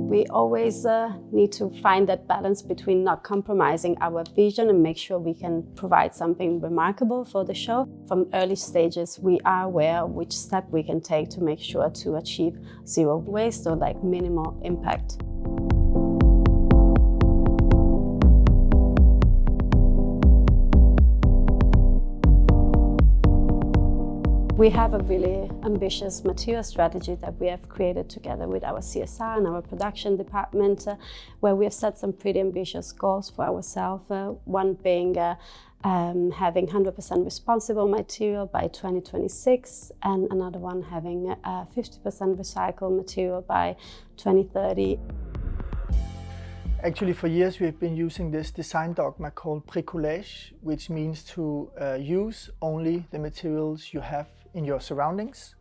We always need to find that balance between not compromising our vision and make sure we can provide something remarkable for the show. From early stages, we are aware of which step we can take to make sure to achieve zero waste or like minimal impact. We have a really ambitious material strategy that we have created together with our CSR and our production department, where we have set some pretty ambitious goals for ourselves. One being having 100% responsible material by 2026, and another one having 50% recycled material by 2030. Actually, for years we've been using this design dogma called bricolage, which means to use only the materials you have in your surroundings.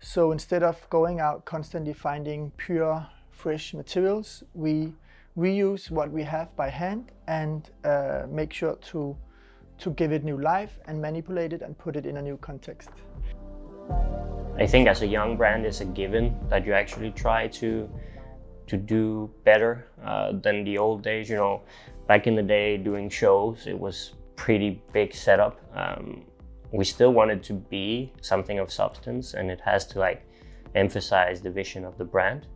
So instead of going out constantly finding pure, fresh materials, we reuse what we have by hand and make sure to give it new life and manipulate it and put it in a new context. I think as a young brand, it's a given that you actually try to do better than the old days. You know, back in the day doing shows, it was pretty big setup. We still wanted to be something of substance, and it has to like emphasize the vision of the brand.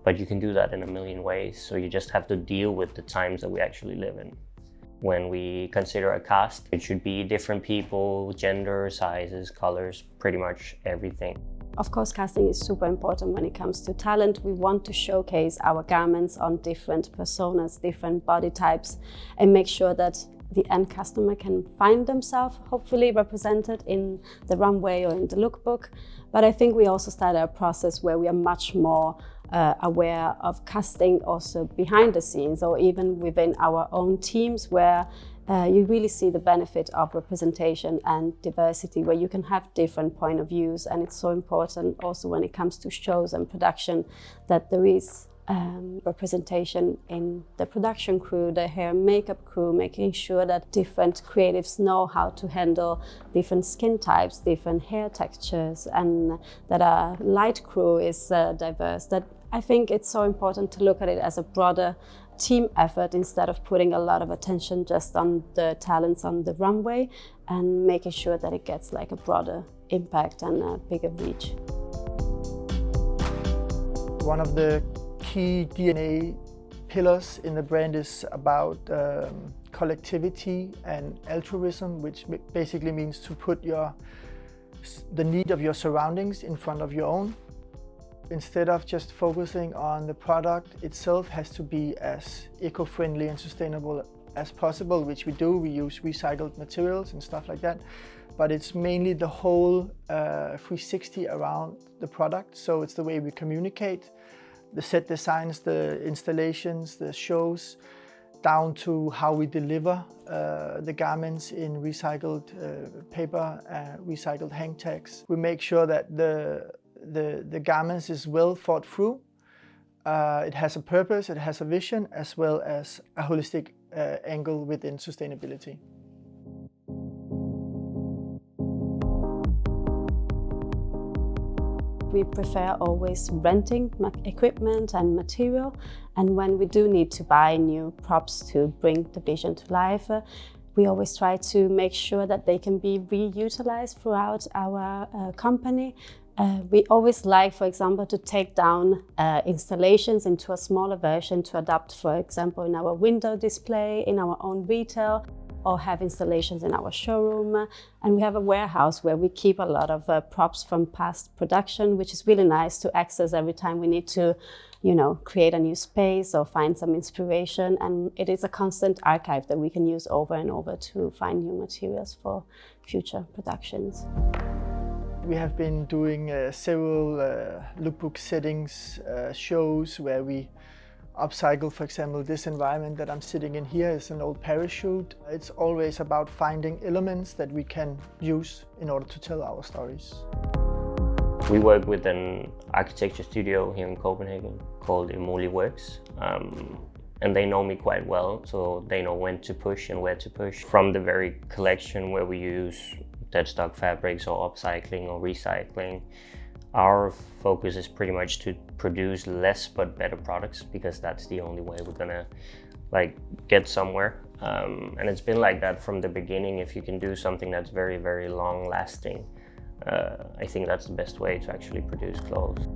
But you can do that in a million ways. So you just have to deal with the times that we actually live in. When we consider a cast, it should be different people, gender, sizes, colors, pretty much everything. Of course, casting is super important when it comes to talent. We want to showcase our garments on different personas, different body types, and make sure that the end customer can find themselves hopefully represented in the runway or in the lookbook. But I think we also started a process where we are much more aware of casting also behind the scenes, or even within our own teams, where you really see the benefit of representation and diversity, where you can have different point of views. And it's so important also when it comes to shows and production that there is representation in the production crew, the hair and makeup crew, making sure that different creatives know how to handle different skin types, different hair textures, and that our light crew is diverse. That I think it's so important to look at it as a broader team effort instead of putting a lot of attention just on the talents on the runway, and making sure that it gets like a broader impact and a bigger reach. One of the key DNA pillars in the brand is about collectivity and altruism, which basically means to put the need of your surroundings in front of your own. Instead of just focusing on the product itself, has to be as eco-friendly and sustainable as possible, which we do. We use recycled materials and stuff like that. But it's mainly the whole 360 around the product. So it's the way we communicate, the set designs, the installations, the shows, down to how we deliver the garments in recycled paper, recycled hang tags. We make sure that the garments is well thought through. It has a purpose, it has a vision, as well as a holistic angle within sustainability. We prefer always renting equipment and material, and when we do need to buy new props to bring the vision to life, we always try to make sure that they can be reutilized throughout our company. We always like, for example, to take down installations into a smaller version to adapt, for example, in our window display, in our own retail, or have installations in our showroom. And we have a warehouse where we keep a lot of props from past production, which is really nice to access every time we need to, you know, create a new space or find some inspiration. And it is a constant archive that we can use over and over to find new materials for future productions. We have been doing several lookbook settings, shows where we upcycle. For example, this environment that I'm sitting in here is an old parachute. It's always about finding elements that we can use in order to tell our stories. We work with an architecture studio here in Copenhagen called Emoli Works. And they know me quite well, so they know when to push and where to push. From the very collection where we use dead stock fabrics or upcycling or recycling, Our focus is pretty much to produce less but better products, because that's the only way we're gonna like get somewhere. And it's been like that from the beginning. If you can do something that's very, very long lasting, I think that's the best way to actually produce clothes.